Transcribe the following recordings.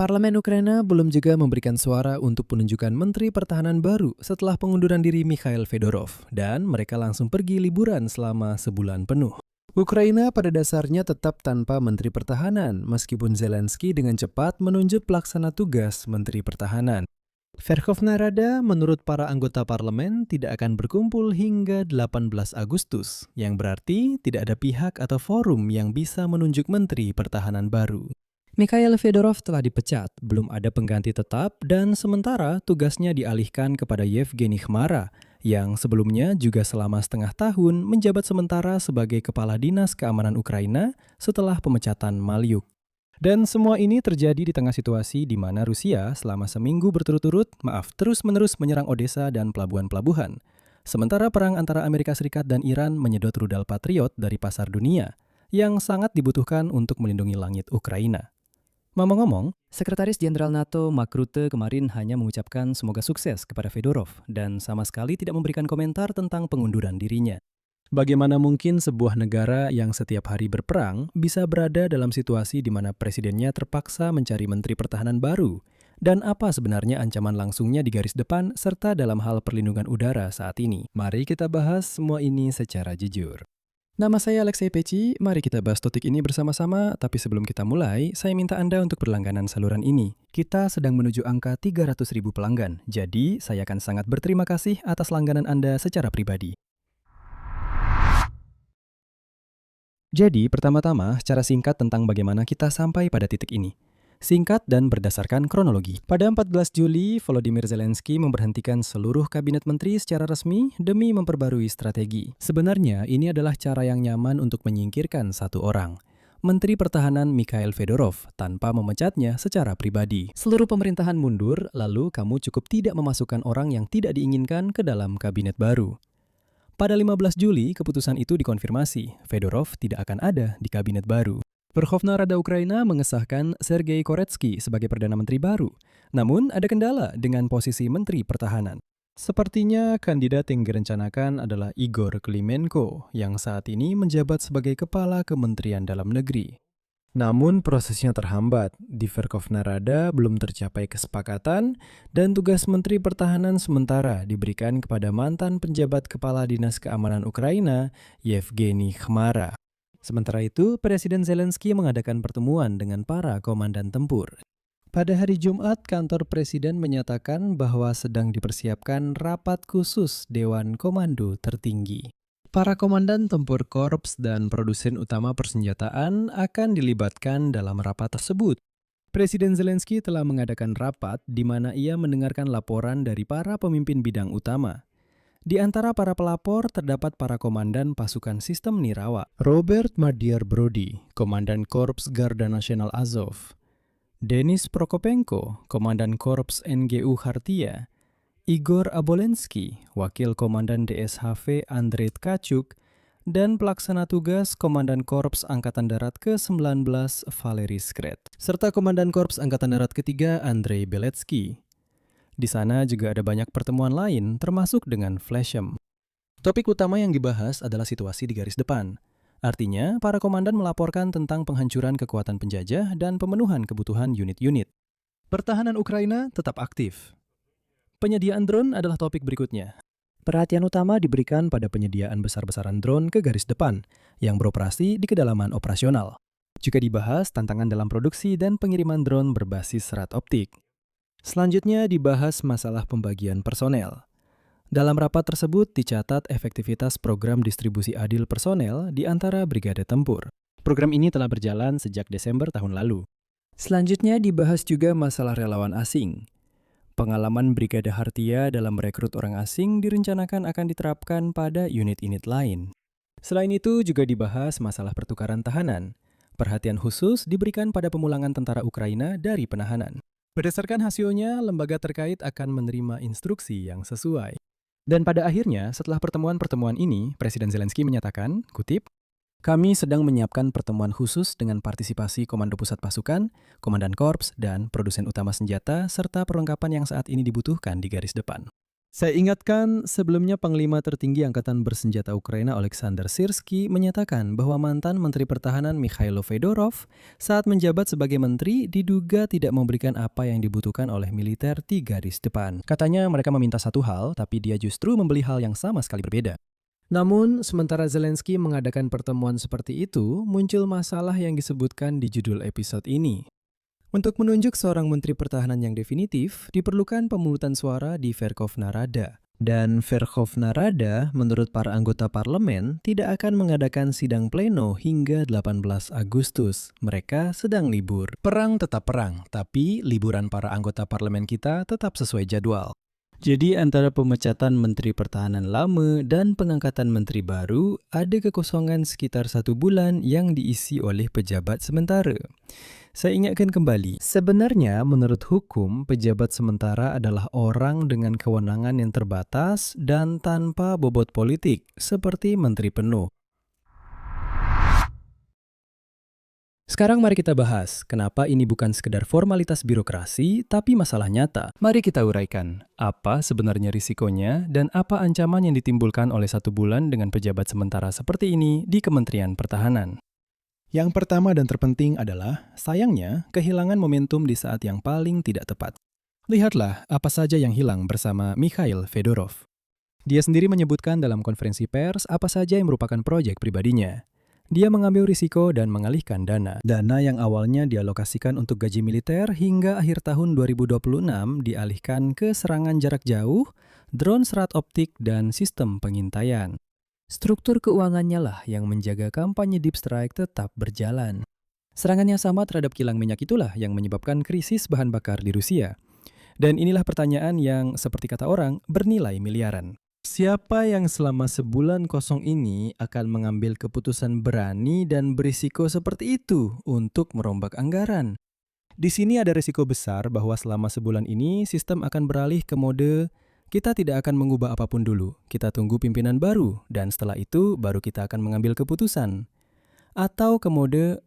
Parlemen Ukraina belum juga memberikan suara untuk penunjukan Menteri Pertahanan baru setelah pengunduran diri Mikhail Fedorov, dan mereka langsung pergi liburan selama sebulan penuh. Ukraina pada dasarnya tetap tanpa Menteri Pertahanan, meskipun Zelensky dengan cepat menunjuk pelaksana tugas Menteri Pertahanan. Verkhovna Rada menurut para anggota parlemen tidak akan berkumpul hingga 18 Agustus, yang berarti tidak ada pihak atau forum yang bisa menunjuk Menteri Pertahanan baru. Mikhail Fedorov telah dipecat, belum ada pengganti tetap, dan sementara tugasnya dialihkan kepada Yevgeny Khmara, yang sebelumnya juga selama setengah tahun menjabat sementara sebagai Kepala Dinas Keamanan Ukraina setelah pemecatan Malyuk. Dan semua ini terjadi di tengah situasi di mana Rusia selama seminggu berturut-turut terus-menerus menyerang Odessa dan pelabuhan-pelabuhan. Sementara perang antara Amerika Serikat dan Iran menyedot rudal Patriot dari pasar dunia, yang sangat dibutuhkan untuk melindungi langit Ukraina. Ngomong-ngomong, Sekretaris Jenderal NATO Mark Rutte kemarin hanya mengucapkan semoga sukses kepada Fedorov dan sama sekali tidak memberikan komentar tentang pengunduran dirinya. Bagaimana mungkin sebuah negara yang setiap hari berperang bisa berada dalam situasi di mana presidennya terpaksa mencari menteri pertahanan baru? Dan apa sebenarnya ancaman langsungnya di garis depan serta dalam hal perlindungan udara saat ini? Mari kita bahas semua ini secara jujur. Nama saya Alexei Peci, mari kita bahas topik ini bersama-sama, tapi sebelum kita mulai, saya minta Anda untuk berlangganan saluran ini. Kita sedang menuju angka 300.000 pelanggan, jadi saya akan sangat berterima kasih atas langganan Anda secara pribadi. Jadi, pertama-tama, secara singkat tentang bagaimana kita sampai pada titik ini. Singkat dan berdasarkan kronologi. Pada 14 Juli, Volodymyr Zelensky memberhentikan seluruh kabinet menteri secara resmi demi memperbarui strategi. Sebenarnya, ini adalah cara yang nyaman untuk menyingkirkan satu orang, Menteri Pertahanan Mikhail Fedorov, tanpa memecatnya secara pribadi. Seluruh pemerintahan mundur, lalu kamu cukup tidak memasukkan orang yang tidak diinginkan ke dalam kabinet baru. Pada 15 Juli, keputusan itu dikonfirmasi. Fedorov tidak akan ada di kabinet baru. Verkhovna Rada Ukraina mengesahkan Sergei Koretsky sebagai Perdana Menteri baru. Namun, ada kendala dengan posisi Menteri Pertahanan. Sepertinya kandidat yang direncanakan adalah Igor Klimenko, yang saat ini menjabat sebagai Kepala Kementerian Dalam Negeri. Namun, prosesnya terhambat. Di Verkhovna Rada belum tercapai kesepakatan, dan tugas Menteri Pertahanan sementara diberikan kepada mantan penjabat Kepala Dinas Keamanan Ukraina, Yevgeny Khmara. Sementara itu, Presiden Zelensky mengadakan pertemuan dengan para komandan tempur. Pada hari Jumat, kantor Presiden menyatakan bahwa sedang dipersiapkan rapat khusus Dewan Komando Tertinggi. Para komandan tempur korps dan produsen utama persenjataan akan dilibatkan dalam rapat tersebut. Presiden Zelensky telah mengadakan rapat di mana ia mendengarkan laporan dari para pemimpin bidang utama. Di antara para pelapor terdapat para komandan pasukan sistem Nirawa, Robert Madiar Brody, Komandan Korps Garda Nasional Azov, Denis Prokopenko, Komandan Korps NGU Khartia, Igor Abolensky, Wakil Komandan DSHV Andrei Tkachuk, dan pelaksana tugas Komandan Korps Angkatan Darat ke-19 Valery Skret, serta Komandan Korps Angkatan Darat ketiga Andrei Beletsky. Di sana juga ada banyak pertemuan lain, termasuk dengan Fleshem. Topik utama yang dibahas adalah situasi di garis depan. Artinya, para komandan melaporkan tentang penghancuran kekuatan penjajah dan pemenuhan kebutuhan unit-unit. Pertahanan Ukraina tetap aktif. Penyediaan drone adalah topik berikutnya. Perhatian utama diberikan pada penyediaan besar-besaran drone ke garis depan, yang beroperasi di kedalaman operasional. Juga dibahas tantangan dalam produksi dan pengiriman drone berbasis serat optik. Selanjutnya dibahas masalah pembagian personel. Dalam rapat tersebut dicatat efektivitas program distribusi adil personel di antara brigade tempur. Program ini telah berjalan sejak Desember tahun lalu. Selanjutnya dibahas juga masalah relawan asing. Pengalaman Brigade Khartia dalam merekrut orang asing direncanakan akan diterapkan pada unit-unit lain. Selain itu juga dibahas masalah pertukaran tahanan. Perhatian khusus diberikan pada pemulangan tentara Ukraina dari penahanan. Berdasarkan hasilnya, lembaga terkait akan menerima instruksi yang sesuai. Dan pada akhirnya, setelah pertemuan-pertemuan ini, Presiden Zelensky menyatakan, kutip, "Kami sedang menyiapkan pertemuan khusus dengan partisipasi Komando Pusat Pasukan, Komandan Korps, dan produsen utama senjata, serta perlengkapan yang saat ini dibutuhkan di garis depan." Saya ingatkan, sebelumnya Panglima Tertinggi Angkatan Bersenjata Ukraina Oleksandr Syrskyi menyatakan bahwa mantan Menteri Pertahanan Mikhailo Fedorov saat menjabat sebagai menteri diduga tidak memberikan apa yang dibutuhkan oleh militer di garis depan. Katanya mereka meminta satu hal, tapi dia justru membeli hal yang sama sekali berbeda. Namun, sementara Zelensky mengadakan pertemuan seperti itu, muncul masalah yang disebutkan di judul episode ini. Untuk menunjuk seorang menteri pertahanan yang definitif, diperlukan pemungutan suara di Verkhovna Rada. Dan Verkhovna Rada, menurut para anggota parlemen, tidak akan mengadakan sidang pleno hingga 18 Agustus. Mereka sedang libur. Perang tetap perang, tapi liburan para anggota parlemen kita tetap sesuai jadwal. Jadi antara pemecatan Menteri Pertahanan lama dan pengangkatan Menteri baru, ada kekosongan sekitar 1 bulan yang diisi oleh pejabat sementara. Saya ingatkan kembali, sebenarnya menurut hukum, pejabat sementara adalah orang dengan kewenangan yang terbatas dan tanpa bobot politik, seperti menteri penuh. Sekarang mari kita bahas, kenapa ini bukan sekedar formalitas birokrasi, tapi masalah nyata. Mari kita uraikan, apa sebenarnya risikonya dan apa ancaman yang ditimbulkan oleh 1 bulan dengan pejabat sementara seperti ini di Kementerian Pertahanan. Yang pertama dan terpenting adalah, sayangnya, kehilangan momentum di saat yang paling tidak tepat. Lihatlah apa saja yang hilang bersama Mikhail Fedorov. Dia sendiri menyebutkan dalam konferensi pers apa saja yang merupakan proyek pribadinya. Dia mengambil risiko dan mengalihkan dana. Dana yang awalnya dialokasikan untuk gaji militer hingga akhir tahun 2026 dialihkan ke serangan jarak jauh, drone serat optik, dan sistem pengintaian. Struktur keuangannya lah yang menjaga kampanye Deep Strike tetap berjalan. Serangan yang sama terhadap kilang minyak itulah yang menyebabkan krisis bahan bakar di Rusia. Dan inilah pertanyaan yang, seperti kata orang, bernilai miliaran. Siapa yang selama sebulan kosong ini akan mengambil keputusan berani dan berisiko seperti itu untuk merombak anggaran? Di sini ada risiko besar bahwa selama sebulan ini sistem akan beralih ke mode kita tidak akan mengubah apapun dulu, kita tunggu pimpinan baru, dan setelah itu baru kita akan mengambil keputusan. Atau ke mode,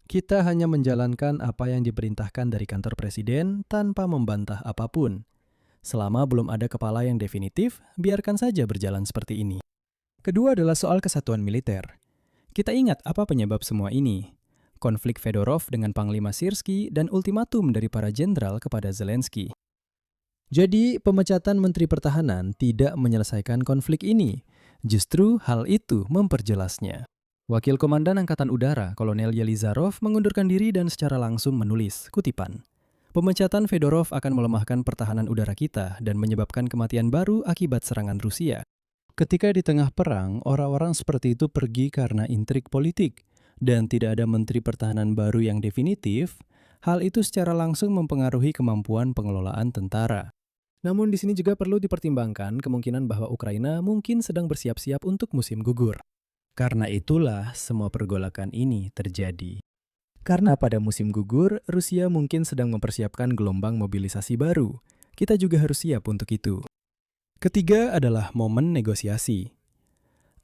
kita hanya menjalankan apa yang diperintahkan dari kantor presiden tanpa membantah apapun. Selama belum ada kepala yang definitif, biarkan saja berjalan seperti ini. Kedua adalah soal kesatuan militer. Kita ingat apa penyebab semua ini. Konflik Fedorov dengan Panglima Syrskyi dan ultimatum dari para jenderal kepada Zelensky. Jadi, pemecatan Menteri Pertahanan tidak menyelesaikan konflik ini. Justru hal itu memperjelasnya. Wakil Komandan Angkatan Udara, Kolonel Yelizarov, mengundurkan diri dan secara langsung menulis, kutipan, pemecatan Fedorov akan melemahkan pertahanan udara kita dan menyebabkan kematian baru akibat serangan Rusia. Ketika di tengah perang, orang-orang seperti itu pergi karena intrik politik, dan tidak ada Menteri Pertahanan baru yang definitif, hal itu secara langsung mempengaruhi kemampuan pengelolaan tentara. Namun di sini juga perlu dipertimbangkan kemungkinan bahwa Ukraina mungkin sedang bersiap-siap untuk musim gugur. Karena itulah semua pergolakan ini terjadi. Karena pada musim gugur, Rusia mungkin sedang mempersiapkan gelombang mobilisasi baru. Kita juga harus siap untuk itu. Ketiga adalah momen negosiasi.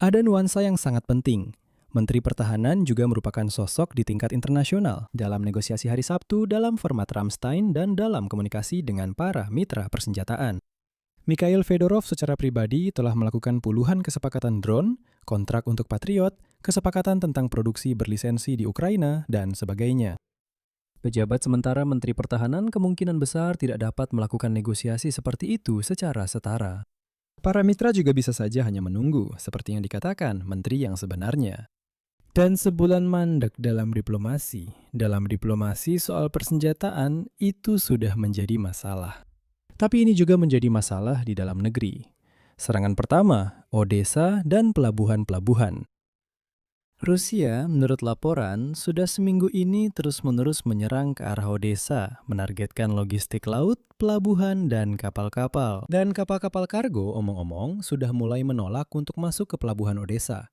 Ada nuansa yang sangat penting. Menteri Pertahanan juga merupakan sosok di tingkat internasional dalam negosiasi hari Sabtu dalam format Ramstein dan dalam komunikasi dengan para mitra persenjataan. Mikhail Fedorov secara pribadi telah melakukan puluhan kesepakatan drone, kontrak untuk Patriot, kesepakatan tentang produksi berlisensi di Ukraina, dan sebagainya. Pejabat sementara Menteri Pertahanan kemungkinan besar tidak dapat melakukan negosiasi seperti itu secara setara. Para mitra juga bisa saja hanya menunggu, seperti yang dikatakan menteri yang sebenarnya. Dan sebulan mandek dalam diplomasi. Dalam diplomasi soal persenjataan itu sudah menjadi masalah. Tapi ini juga menjadi masalah di dalam negeri. Serangan pertama, Odessa dan pelabuhan-pelabuhan. Rusia, menurut laporan, sudah seminggu ini terus-menerus menyerang ke arah Odessa, menargetkan logistik laut, pelabuhan, dan kapal-kapal. Dan kapal-kapal kargo, omong-omong, sudah mulai menolak untuk masuk ke pelabuhan Odessa.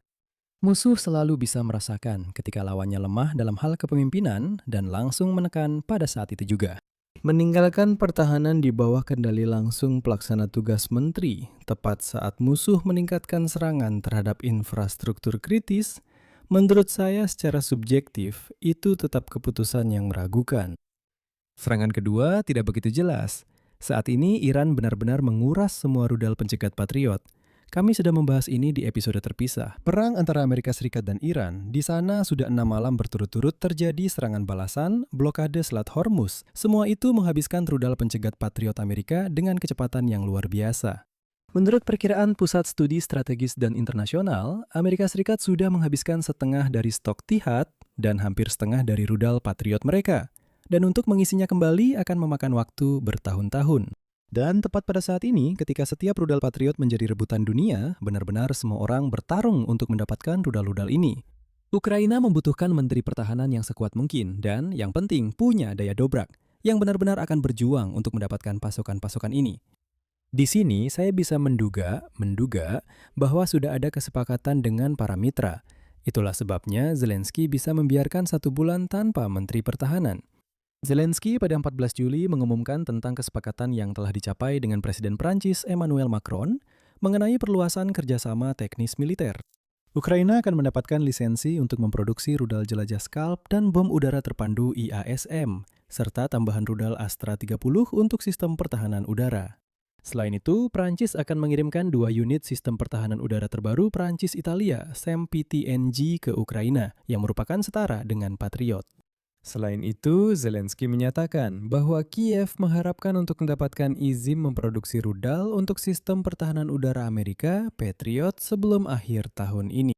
Musuh selalu bisa merasakan ketika lawannya lemah dalam hal kepemimpinan dan langsung menekan pada saat itu juga. Meninggalkan pertahanan di bawah kendali langsung pelaksana tugas menteri, tepat saat musuh meningkatkan serangan terhadap infrastruktur kritis, menurut saya secara subjektif itu tetap keputusan yang meragukan. Serangan kedua tidak begitu jelas. Saat ini Iran benar-benar menguras semua rudal pencegat Patriot. Kami sudah membahas ini di episode terpisah. Perang antara Amerika Serikat dan Iran, di sana sudah 6 malam berturut-turut terjadi serangan balasan, blokade Selat Hormuz. Semua itu menghabiskan rudal pencegat Patriot Amerika dengan kecepatan yang luar biasa. Menurut perkiraan Pusat Studi Strategis dan Internasional, Amerika Serikat sudah menghabiskan setengah dari stok Tihad dan hampir setengah dari rudal Patriot mereka. Dan untuk mengisinya kembali akan memakan waktu bertahun-tahun. Dan tepat pada saat ini, ketika setiap rudal Patriot menjadi rebutan dunia, benar-benar semua orang bertarung untuk mendapatkan rudal-rudal ini. Ukraina membutuhkan menteri pertahanan yang sekuat mungkin dan, yang penting, punya daya dobrak, yang benar-benar akan berjuang untuk mendapatkan pasokan-pasokan ini. Di sini, saya bisa menduga bahwa sudah ada kesepakatan dengan para mitra. Itulah sebabnya Zelensky bisa membiarkan 1 bulan tanpa menteri pertahanan. Zelensky pada 14 Juli mengumumkan tentang kesepakatan yang telah dicapai dengan Presiden Prancis Emmanuel Macron mengenai perluasan kerjasama teknis militer. Ukraina akan mendapatkan lisensi untuk memproduksi rudal jelajah Scalp dan bom udara terpandu IASM, serta tambahan rudal Astra 30 untuk sistem pertahanan udara. Selain itu, Prancis akan mengirimkan 2 unit sistem pertahanan udara terbaru Prancis-Italia, SAM-PTNG, ke Ukraina, yang merupakan setara dengan Patriot. Selain itu, Zelensky menyatakan bahwa Kiev mengharapkan untuk mendapatkan izin memproduksi rudal untuk sistem pertahanan udara Amerika, Patriot, sebelum akhir tahun ini.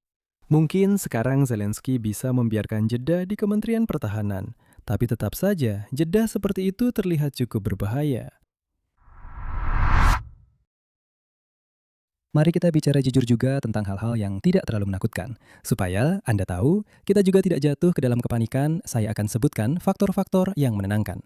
Mungkin sekarang Zelensky bisa membiarkan jeda di Kementerian Pertahanan, tapi tetap saja jeda seperti itu terlihat cukup berbahaya. Mari kita bicara jujur juga tentang hal-hal yang tidak terlalu menakutkan. Supaya Anda tahu, kita juga tidak jatuh ke dalam kepanikan, saya akan sebutkan faktor-faktor yang menenangkan.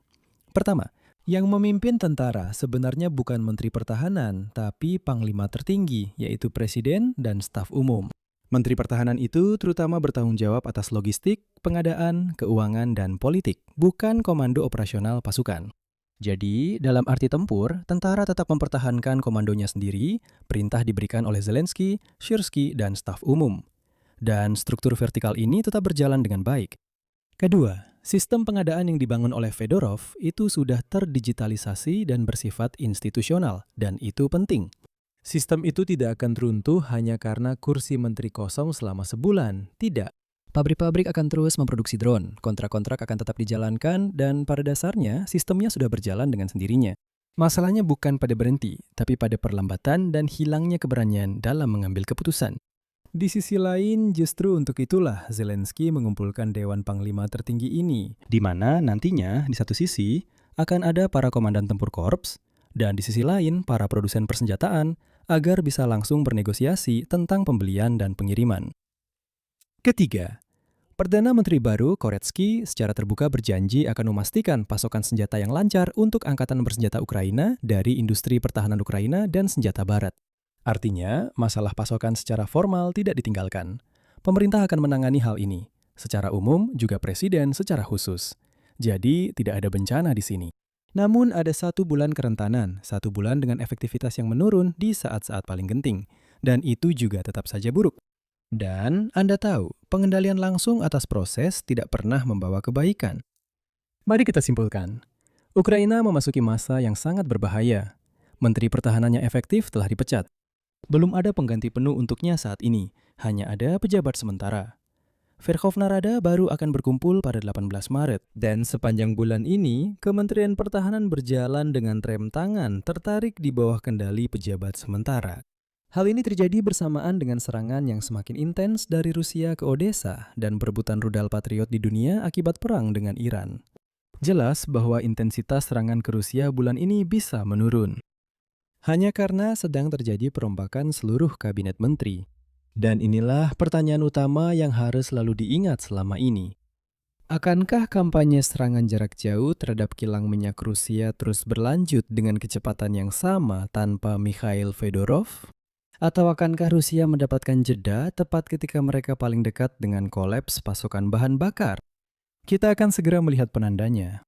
Pertama, yang memimpin tentara sebenarnya bukan Menteri Pertahanan, tapi Panglima tertinggi, yaitu Presiden dan staf umum. Menteri Pertahanan itu terutama bertanggung jawab atas logistik, pengadaan, keuangan, dan politik, bukan komando operasional pasukan. Jadi, dalam arti tempur, tentara tetap mempertahankan komandonya sendiri, perintah diberikan oleh Zelensky, Shyrsky, dan staf umum. Dan struktur vertikal ini tetap berjalan dengan baik. Kedua, sistem pengadaan yang dibangun oleh Fedorov itu sudah terdigitalisasi dan bersifat institusional, dan itu penting. Sistem itu tidak akan runtuh hanya karena kursi menteri kosong selama sebulan, tidak. Pabrik-pabrik akan terus memproduksi drone, kontrak-kontrak akan tetap dijalankan, dan pada dasarnya sistemnya sudah berjalan dengan sendirinya. Masalahnya bukan pada berhenti, tapi pada perlambatan dan hilangnya keberanian dalam mengambil keputusan. Di sisi lain, justru untuk itulah Zelensky mengumpulkan Dewan Panglima tertinggi ini, di mana nantinya di satu sisi akan ada para komandan tempur korps, dan di sisi lain para produsen persenjataan, agar bisa langsung bernegosiasi tentang pembelian dan pengiriman. Ketiga, Perdana Menteri baru Koretsky secara terbuka berjanji akan memastikan pasokan senjata yang lancar untuk Angkatan Bersenjata Ukraina dari industri pertahanan Ukraina dan senjata barat. Artinya, masalah pasokan secara formal tidak ditinggalkan. Pemerintah akan menangani hal ini. Secara umum, juga Presiden secara khusus. Jadi, tidak ada bencana di sini. Namun, ada 1 bulan kerentanan, 1 bulan dengan efektivitas yang menurun di saat-saat paling genting. Dan itu juga tetap saja buruk. Dan Anda tahu, pengendalian langsung atas proses tidak pernah membawa kebaikan. Mari kita simpulkan. Ukraina memasuki masa yang sangat berbahaya. Menteri Pertahanannya efektif telah dipecat. Belum ada pengganti penuh untuknya saat ini, hanya ada pejabat sementara. Verkhovna Rada baru akan berkumpul pada 18 Maret. Dan sepanjang bulan ini, Kementerian Pertahanan berjalan dengan rem tangan tertarik di bawah kendali pejabat sementara. Hal ini terjadi bersamaan dengan serangan yang semakin intens dari Rusia ke Odessa dan perebutan rudal Patriot di dunia akibat perang dengan Iran. Jelas bahwa intensitas serangan ke Rusia bulan ini bisa menurun. Hanya karena sedang terjadi perombakan seluruh kabinet menteri. Dan inilah pertanyaan utama yang harus selalu diingat selama ini. Akankah kampanye serangan jarak jauh terhadap kilang minyak Rusia terus berlanjut dengan kecepatan yang sama tanpa Mikhail Fedorov? Atau akankah Rusia mendapatkan jeda tepat ketika mereka paling dekat dengan kolaps pasokan bahan bakar? Kita akan segera melihat penandanya.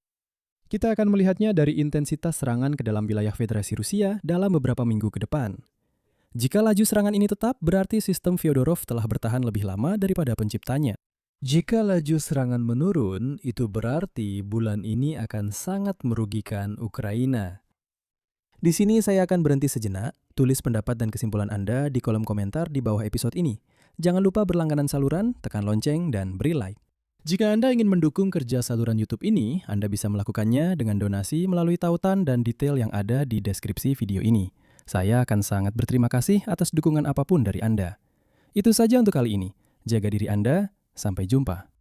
Kita akan melihatnya dari intensitas serangan ke dalam wilayah Federasi Rusia dalam beberapa minggu ke depan. Jika laju serangan ini tetap, berarti sistem Fyodorov telah bertahan lebih lama daripada penciptanya. Jika laju serangan menurun, itu berarti bulan ini akan sangat merugikan Ukraina. Di sini saya akan berhenti sejenak, tulis pendapat dan kesimpulan Anda di kolom komentar di bawah episode ini. Jangan lupa berlangganan saluran, tekan lonceng, dan beri like. Jika Anda ingin mendukung kerja saluran YouTube ini, Anda bisa melakukannya dengan donasi melalui tautan dan detail yang ada di deskripsi video ini. Saya akan sangat berterima kasih atas dukungan apapun dari Anda. Itu saja untuk kali ini. Jaga diri Anda, sampai jumpa.